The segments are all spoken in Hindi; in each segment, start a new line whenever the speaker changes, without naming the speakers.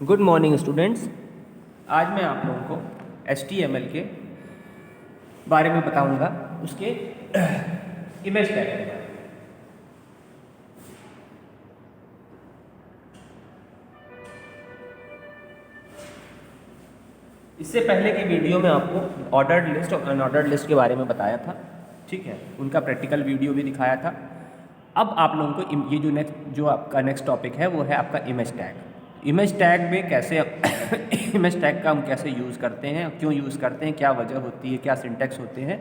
Good morning students. आज मैं आप लोगों को HTML के बारे में बताऊंगा, उसके इमेज टैग के बारे में। इससे पहले की वीडियो में आपको ऑर्डर्ड लिस्ट और अनऑर्डर्ड लिस्ट के बारे में बताया था, ठीक है, उनका प्रैक्टिकल वीडियो भी दिखाया था। अब आप लोगों को ये जो आपका नेक्स्ट टॉपिक है वो है आपका इमेज टैग। इमेज टैग में कैसे इमेज टैग का हम कैसे यूज़ करते हैं, क्यों यूज़ करते हैं, क्या वजह होती है, क्या सिंटैक्स होते हैं,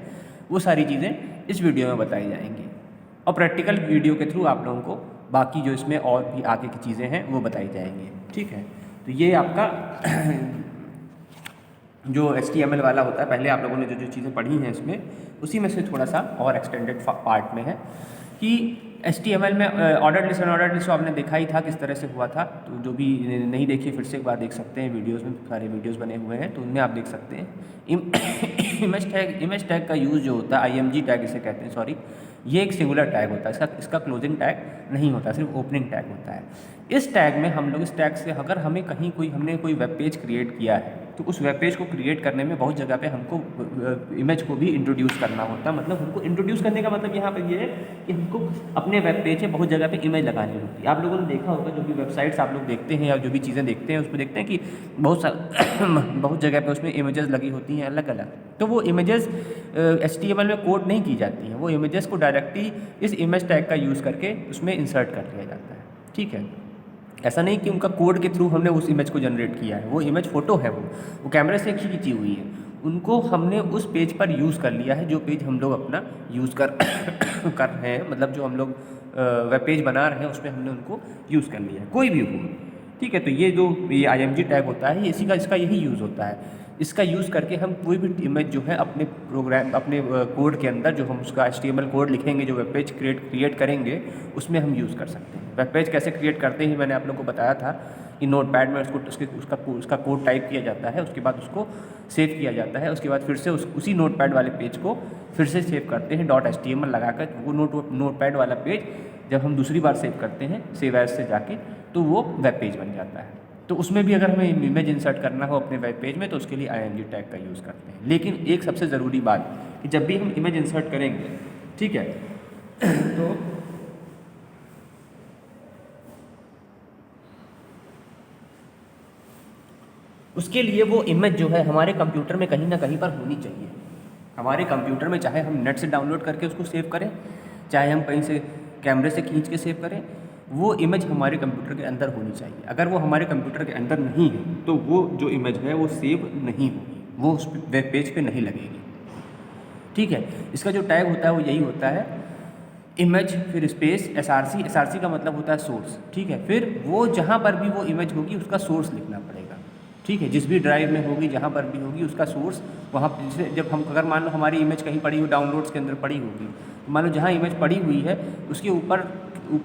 वो सारी चीज़ें इस वीडियो में बताई जाएंगी। और प्रैक्टिकल वीडियो के थ्रू आप लोगों को बाकी जो इसमें और भी आगे की चीज़ें हैं वो बताई जाएंगी, ठीक है। तो ये आपका जो HTML वाला होता है, पहले आप लोगों ने जो जो चीज़ें पढ़ी हैं इसमें, उसी में से थोड़ा सा और एक्सटेंडेड पार्ट में है कि HTML में ऑर्डर लिस्ट अनऑर्डर लिस्ट आपने देखा ही था किस तरह से हुआ था। तो जो भी नहीं देखिए फिर से एक बार देख सकते हैं, वीडियोस में सारे वीडियोस बने हुए हैं तो उनमें आप देख सकते हैं। इमेज टैग का यूज़ जो होता है, IMG टैग इसे कहते हैं, सॉरी, ये एक सिंगुलर टैग होता है, इसका क्लोजिंग टैग नहीं होता, सिर्फ ओपनिंग टैग होता है। इस टैग में हम लोग, इस टैग से अगर हमें कहीं हमने कोई वेब पेज क्रिएट किया है तो उस वेब पेज को क्रिएट करने में बहुत जगह पे हमको इमेज को भी इंट्रोड्यूस करना होता है। मतलब हमको इंट्रोड्यूस करने का मतलब यहाँ पर ये है कि हमको अपने वेब पेज पे बहुत जगह पे इमेज लगानी होती है। आप लोगों ने देखा होगा, जो भी वेबसाइट्स आप लोग देखते हैं या जो भी चीज़ें देखते हैं उसमें देखते हैं कि बहुत जगह पे उसमें इमेजेस लगी होती हैं अलग अलग। तो वो इमेजेस HTML में कोड नहीं की जाती हैं, वो इमेजेस को डायरेक्टली इस इमेज टैग का यूज़ करके उसमें इंसर्ट कर लिया जाता है, ठीक है। ऐसा नहीं कि उनका कोड के थ्रू हमने उस इमेज को जनरेट किया है, वो इमेज फ़ोटो है, वो कैमरे से खींची हुई है, उनको हमने उस पेज पर यूज़ कर लिया है, जो पेज हम लोग अपना यूज़ कर कर रहे हैं, मतलब जो हम लोग वेब पेज बना रहे हैं उसमें हमने उनको यूज़ कर लिया है, कोई भी हो, ठीक है। तो ये जो ये IMG टैग होता है, इसी का इसका यही यूज़ होता है। इसका यूज़ करके हम कोई भी इमेज जो है अपने प्रोग्राम, अपने कोड के अंदर जो हम उसका HTML कोड लिखेंगे, जो वेब पेज क्रिएट करेंगे, उसमें हम यूज़ कर सकते हैं। वेब पेज कैसे क्रिएट करते हैं मैंने आप लोग को बताया था कि नोटपैड में उसका कोड टाइप किया जाता है, उसके बाद उसको सेव किया जाता है, उसके बाद फिर से उसी नोटपैड वाले पेज को फिर से सेव करते हैं .html लगाकर। वो नोटपैड वाला पेज जब हम दूसरी बार सेव करते हैं सेव एज से जाके, तो वो वेब पेज बन जाता है। तो उसमें भी अगर हमें इमेज इंसर्ट करना हो अपने वेब पेज में तो उसके लिए IMG टैग का यूज़ करते हैं। लेकिन एक सबसे ज़रूरी बात कि जब भी हम इमेज इंसर्ट करेंगे, ठीक है, तो उसके लिए वो इमेज जो है हमारे कंप्यूटर में कहीं ना कहीं पर होनी चाहिए। हमारे कंप्यूटर में चाहे हम नेट से डाउनलोड करके उसको सेव करें, चाहे हम कहीं से कैमरे से खींच के सेव करें, वो इमेज हमारे कंप्यूटर के अंदर होनी चाहिए। अगर वो हमारे कंप्यूटर के अंदर नहीं है तो वो जो इमेज है वो सेव नहीं होगी, वो उस वेब पेज पे नहीं लगेगी, ठीक है। इसका जो टैग होता है वो यही होता है, इमेज फिर स्पेस SRC का मतलब होता है सोर्स, ठीक है। फिर वो जहाँ पर भी वो इमेज होगी उसका सोर्स लिखना पड़ेगा, ठीक है। जिस भी ड्राइव में होगी, जहाँ पर भी होगी, उसका सोर्स वहाँ, जैसे जब हम, अगर मान लो हमारी इमेज कहीं पड़ी हुई डाउनलोड्स के अंदर पड़ी होगी, तो मान लो जहाँ इमेज पड़ी हुई है उसके ऊपर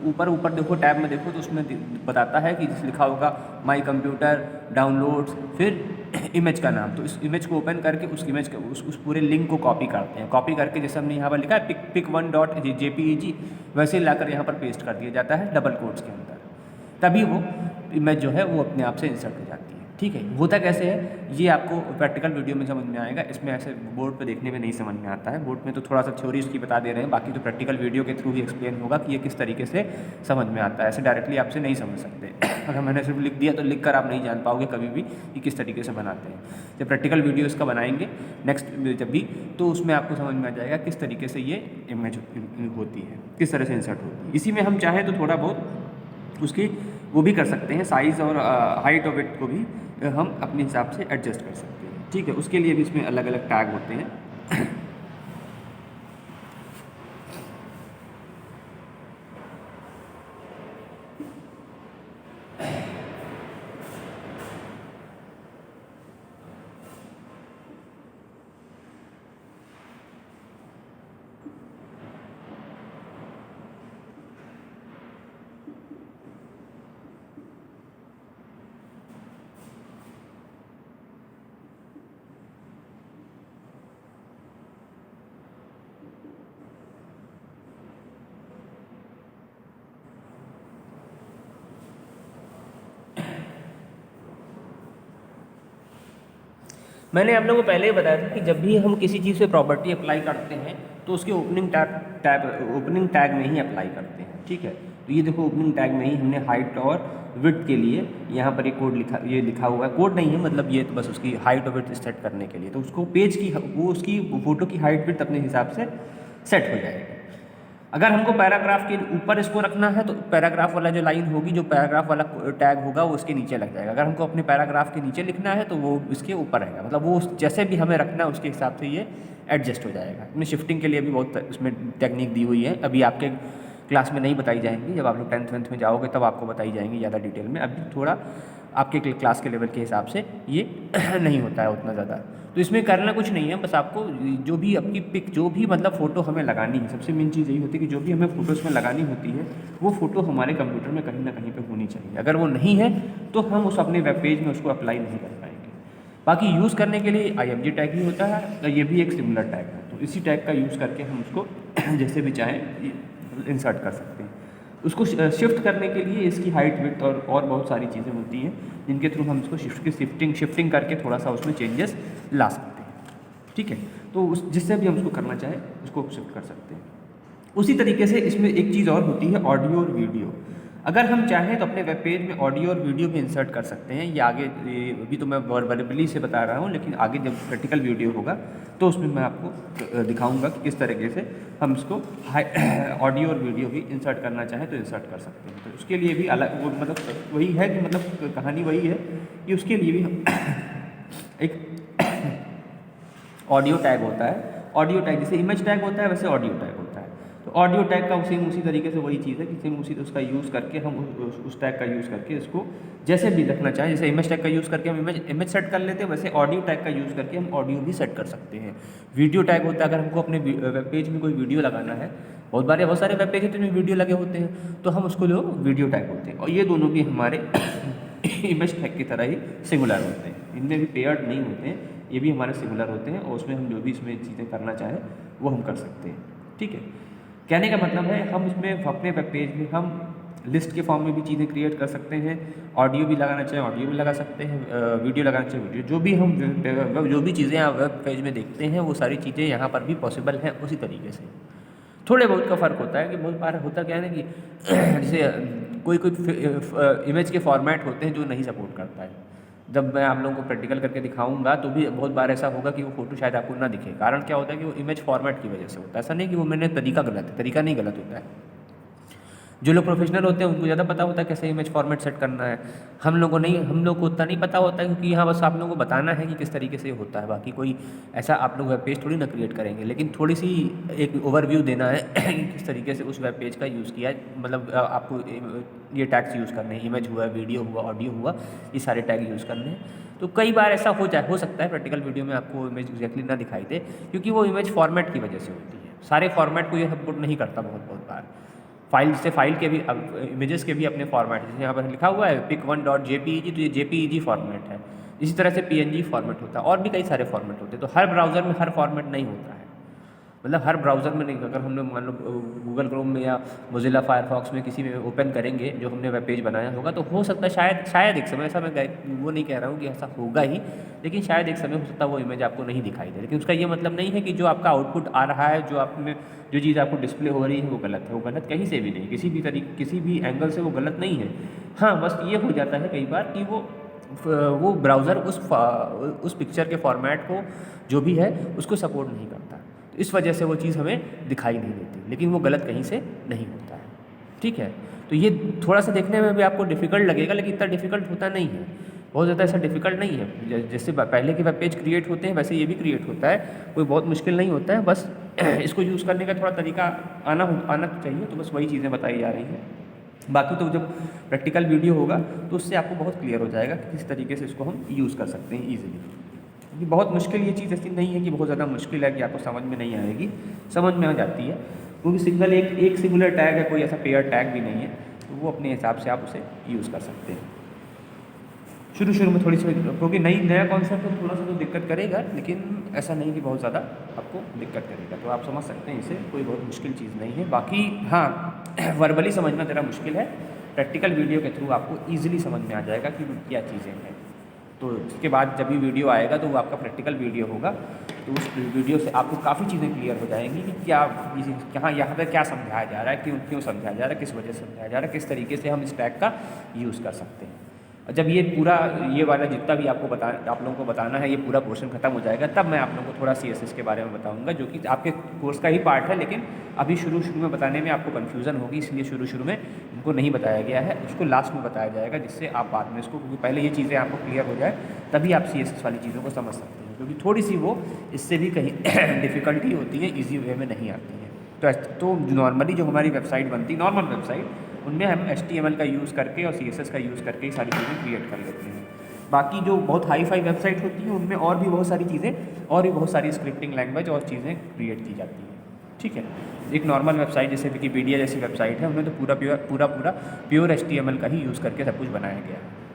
ऊपर ऊपर देखो, टैब में देखो तो उसमें बताता है कि लिखा होगा माई कंप्यूटर डाउनलोड्स, फिर इमेज का नाम। तो इस इमेज को ओपन करके उस इमेज के उस पूरे लिंक को कॉपी करते हैं। कॉपी करके जैसे हमने यहाँ पर लिखा है pic1.jpeg, वैसे लाकर यहाँ पर पेस्ट कर दिया जाता है डबल कोट्स के अंदर, तभी वो इमेज जो है वो अपने आप से इंसर्ट हो जाती है, ठीक है। होता कैसे है ये आपको प्रैक्टिकल वीडियो में समझ में आएगा, इसमें ऐसे बोर्ड पे देखने में नहीं समझ में आता है। बोर्ड में तो थोड़ा सा थ्योरी उसकी बता दे रहे हैं, बाकी तो प्रैक्टिकल वीडियो के थ्रू ही एक्सप्लेन होगा कि ये किस तरीके से समझ में आता है। ऐसे डायरेक्टली आपसे नहीं समझ सकते। अगर मैंने सिर्फ लिख दिया तो लिख कर आप नहीं जान पाओगे कभी भी कि किस तरीके से बनाते हैं। जब प्रैक्टिकल वीडियो इसका बनाएंगे नेक्स्ट जब भी, तो उसमें आपको समझ में आ जाएगा किस तरीके से ये इमेज होती है, किस तरह से इंसर्ट होती है। इसी में हम चाहें तो थोड़ा बहुत उसकी वो भी कर सकते हैं, साइज़ और हाइट ऑफ इट को भी हम अपने हिसाब से एडजस्ट कर सकते हैं, ठीक है। उसके लिए भी इसमें अलग अलग टैग होते हैं। मैंने आप लोगों को पहले ही बताया था कि जब भी हम किसी चीज़ पे प्रॉपर्टी अप्लाई करते हैं तो उसके ओपनिंग टैग में ही अप्लाई करते हैं, ठीक है। तो ये देखो ओपनिंग टैग में ही हमने हाइट और विड्थ के लिए यहाँ पर एक कोड लिखा हुआ है, कोड नहीं है मतलब ये तो बस उसकी हाइट और विड्थ सेट करने के लिए, तो उसको पेज की वो उसकी फ़ोटो की हाइट विड्थ अपने हिसाब से सेट हो जाएगा। अगर हमको पैराग्राफ के ऊपर इसको रखना है तो पैराग्राफ वाला जो लाइन होगी, जो पैराग्राफ वाला टैग होगा वो उसके नीचे लग जाएगा। अगर हमको अपने पैराग्राफ के नीचे लिखना है तो वो इसके ऊपर रहेगा, मतलब वो जैसे भी हमें रखना है उसके हिसाब से ये एडजस्ट हो जाएगा। इसमें शिफ्टिंग के लिए भी बहुत उसमें टेक्निक दी हुई है, अभी आपके क्लास में नहीं बताई जाएंगी, जब आप लोग 10th-11th में जाओगे तब आपको बताई जाएंगी ज़्यादा डिटेल में। अभी थोड़ा आपके क्लास के लेवल के हिसाब से ये नहीं होता है उतना ज़्यादा। तो इसमें करना कुछ नहीं है, बस आपको जो भी आपकी पिक, जो भी मतलब फ़ोटो हमें लगानी है, सबसे मेन चीज़ यही होती है कि जो भी हमें फ़ोटो इसमें लगानी होती है वो फ़ोटो हमारे कंप्यूटर में कहीं ना कहीं पे होनी चाहिए। अगर वो नहीं है तो हम उस अपने वेब पेज में उसको अप्लाई नहीं कर पाएंगे। बाकी यूज़ करने के लिए IMG टैग ही होता है, ये भी एक सिमिलर टैग है, तो इसी टैग का यूज़ करके हम उसको जैसे भी चाहें इंसर्ट कर सकते हैं। उसको शिफ्ट करने के लिए इसकी हाइट विड्थ और बहुत सारी चीज़ें होती हैं जिनके थ्रू हम इसको शिफ्टिंग करके थोड़ा सा उसमें चेंजेस ला सकते हैं, ठीक है। तो जिससे भी हम उसको करना चाहें उसको शिफ्ट कर सकते हैं। उसी तरीके से इसमें एक चीज़ और होती है, ऑडियो और वीडियो। अगर हम चाहें तो अपने वेब पेज में ऑडियो और वीडियो भी इंसर्ट कर सकते हैं। ये आगे अभी तो मैं वर्बली से बता रहा हूँ, लेकिन आगे जब प्रैक्टिकल वीडियो होगा तो उसमें मैं आपको दिखाऊंगा कि किस तरीके से हम इसको ऑडियो और वीडियो भी इंसर्ट करना चाहें तो इंसर्ट कर सकते हैं। तो उसके लिए भी अलग वो मतलब वही है कि मतलब कहानी वही है कि उसके लिए भी हम एक ऑडियो टैग होता है। ऑडियो टैग जैसे इमेज टैग होता है वैसे ऑडियो टैग होता है। तो ऑडियो टैग का सेम उसी तरीके से वही चीज़ है कि सेम उसी उसका यूज़ करके हम उस टैग का यूज़ करके इसको जैसे भी रखना चाहें, जैसे इमेज टैग का यूज़ करके हम इमेज सेट कर लेते हैं, वैसे ऑडियो टैग का यूज़ करके हम ऑडियो भी सेट कर सकते हैं। वीडियो टैग होता है अगर हमको अपने वेब पेज में कोई वीडियो लगाना है, बहुत सारे वेब पेज होते हैं वीडियो लगे होते हैं, तो हम उसको जो वीडियो टैग होते हैं, और ये दोनों भी हमारे इमेज टैग की तरह ही सिंगुलर होते हैं, इनमें भी पेयर्ड नहीं होते हैं, ये भी हमारे सिंगुलर होते हैं और उसमें हम जो भी इसमें चीज़ें करना चाहें वो हम कर सकते हैं, ठीक है। कहने का मतलब है हम इसमें अपने वेब पेज में हम लिस्ट के फॉर्म में भी चीज़ें क्रिएट कर सकते हैं, ऑडियो भी लगाना चाहें ऑडियो भी लगा सकते हैं, वीडियो लगाना चाहें वीडियो, जो भी चीज़ें आप वेब पेज में देखते हैं वो सारी चीज़ें यहाँ पर भी पॉसिबल हैं उसी तरीके से। थोड़े बहुत का फ़र्क होता है कि बहुत बार होता क्या है ना कि जैसे कोई इमेज के फॉर्मेट होते हैं जो नहीं सपोर्ट करता है। जब मैं आप लोगों को प्रैक्टिकल करके दिखाऊंगा तो भी बहुत बार ऐसा होगा कि वो फ़ोटो शायद आपको ना दिखे। कारण क्या होता है कि वो इमेज फॉर्मेट की वजह से होता है, ऐसा नहीं कि वो मैंने तरीका गलत है, तरीका नहीं गलत होता है। जो लोग प्रोफेशनल होते हैं उनको ज़्यादा पता होता है कैसे इमेज फॉर्मेट सेट करना है, हम लोग को उतना नहीं पता होता है, क्योंकि यहाँ बस आप लोगों को बताना है कि किस तरीके से होता है। बाकी कोई ऐसा आप लोग वेब पेज थोड़ी ना क्रिएट करेंगे, लेकिन थोड़ी सी एक ओवरव्यू देना है कि किस तरीके से उस वेब पेज का यूज़ किया है, मतलब आपको ये टैग्स यूज़ करने हैं, इमेज हुआ, वीडियो हुआ, ऑडियो हुआ, ये सारे टैग यूज़ करने हैं। तो कई बार ऐसा हो सकता है प्रैक्टिकल वीडियो में आपको इमेज एग्जैक्टली ना दिखाई दे, क्योंकि वो इमेज फॉर्मेट की वजह से होती है। सारे फॉर्मेट को ये सपोर्ट नहीं करता बहुत बार। फाइल के भी इमेजेस के भी अपने फॉर्मेट, जैसे यहाँ पर लिखा हुआ है pic1.jpeg, तो ये JPEG फॉर्मेट है। इसी तरह से PNG फॉर्मेट होता है, और भी कई सारे फॉर्मेट होते हैं। तो हर ब्राउज़र में हर फॉर्मेट नहीं होता है, मतलब हर ब्राउज़र में नहीं। अगर हमने मान लो गूगल क्रोम में या मोजिला फायरफॉक्स में किसी में ओपन करेंगे जो हमने वेब पेज बनाया होगा, तो हो सकता है शायद एक समय, ऐसा मैं वो नहीं कह रहा हूँ कि ऐसा होगा ही, लेकिन शायद एक समय हो सकता है वो इमेज आपको नहीं दिखाई दे। लेकिन उसका ये मतलब नहीं है कि जो आपका आउटपुट आ रहा है, जो चीज़ आपको डिस्प्ले हो रही है वो गलत है। वो गलत कहीं से भी नहीं, किसी भी एंगल से वो गलत नहीं है। हाँ, बस ये हो जाता है कई बार कि वो ब्राउज़र उस पिक्चर के फॉर्मेट को जो भी है उसको सपोर्ट नहीं करता, तो इस वजह से वो चीज़ हमें दिखाई नहीं देती, लेकिन वो गलत कहीं से नहीं होता है, ठीक है। तो ये थोड़ा सा देखने में भी आपको डिफ़िकल्ट लगेगा, लेकिन इतना डिफ़िकल्ट होता नहीं है, बहुत ज़्यादा ऐसा डिफ़िकल्ट नहीं है। जैसे पहले के वेब पेज क्रिएट होते हैं वैसे ये भी क्रिएट होता है, कोई बहुत मुश्किल नहीं होता है। बस इसको यूज़ करने का थोड़ा तरीका आना तो चाहिए, तो बस वही चीज़ें बताई जा रही हैं। बाकी तो जब प्रैक्टिकल वीडियो होगा तो उससे आपको बहुत क्लियर हो जाएगा कि किस तरीके से इसको हम यूज़ कर सकते हैं ईजिली। बहुत मुश्किल ये चीज़ ऐसी नहीं है कि बहुत ज़्यादा मुश्किल है कि आपको समझ में नहीं आएगी, समझ में आ जाती है, क्योंकि एक सिंगुलर टैग है, कोई ऐसा पेयर टैग भी नहीं है, तो वो अपने हिसाब से आप उसे यूज़ कर सकते हैं। शुरू में थोड़ी सी, क्योंकि नया कॉन्सेप्ट है, थोड़ा सा तो दिक्कत करेगा, लेकिन ऐसा नहीं कि बहुत ज़्यादा आपको दिक्कत करेगा, तो आप समझ सकते हैं इसे, कोई बहुत मुश्किल चीज़ नहीं है। बाकी हाँ, वर्बली समझना ज़रा मुश्किल है, प्रैक्टिकल वीडियो के थ्रू आपको ईजिली समझ में आ जाएगा कि क्या चीज़ें हैं। तो इसके बाद जब भी वीडियो आएगा तो वो आपका प्रैक्टिकल वीडियो होगा, तो उस वीडियो से आपको काफ़ी चीज़ें क्लियर हो जाएंगी कि क्या यहाँ पर क्या समझाया जा रहा है, क्यों क्यों समझाया जा रहा है, किस वजह से समझाया जा रहा है, किस तरीके से हम इस टैग का यूज़ कर सकते हैं। और जब ये पूरा ये वाला जितना भी आप लोगों को बताना है, ये पूरा पोर्शन खत्म हो जाएगा, तब मैं आप लोगों को थोड़ा CSS के बारे में बताऊंगा, जो कि आपके कोर्स का ही पार्ट है, लेकिन अभी शुरू में बताने में आपको कन्फ्यूज़न होगी, इसलिए शुरू में इनको नहीं बताया गया है, उसको लास्ट में बताया जाएगा, जिससे आप बाद में इसको, क्योंकि पहले ये चीज़ें आपको क्लियर हो जाए तभी आप CSS वाली चीज़ों को समझ सकते हैं, क्योंकि थोड़ी सी वो इससे भी कहीं डिफ़िकल्टी होती है, ईजी वे में नहीं आती है। तो नॉर्मली जो हमारी वेबसाइट बनती, नॉर्मल वेबसाइट, उनमें हम HTML का यूज़ करके और CSS का यूज़ करके ही सारी चीज़ें क्रिएट कर लेते हैं। बाकी जो बहुत हाई फाई वेबसाइट होती है उनमें और भी बहुत सारी चीज़ें और भी बहुत सारी स्क्रिप्टिंग लैंग्वेज और चीज़ें क्रिएट की जाती हैं। ठीक है, एक नॉर्मल वेबसाइट जैसे विकिपीडिया जैसी वेबसाइट है, उनमें तो पूरा प्योर HTML का ही यूज़ करके सब कुछ बनाया गया है।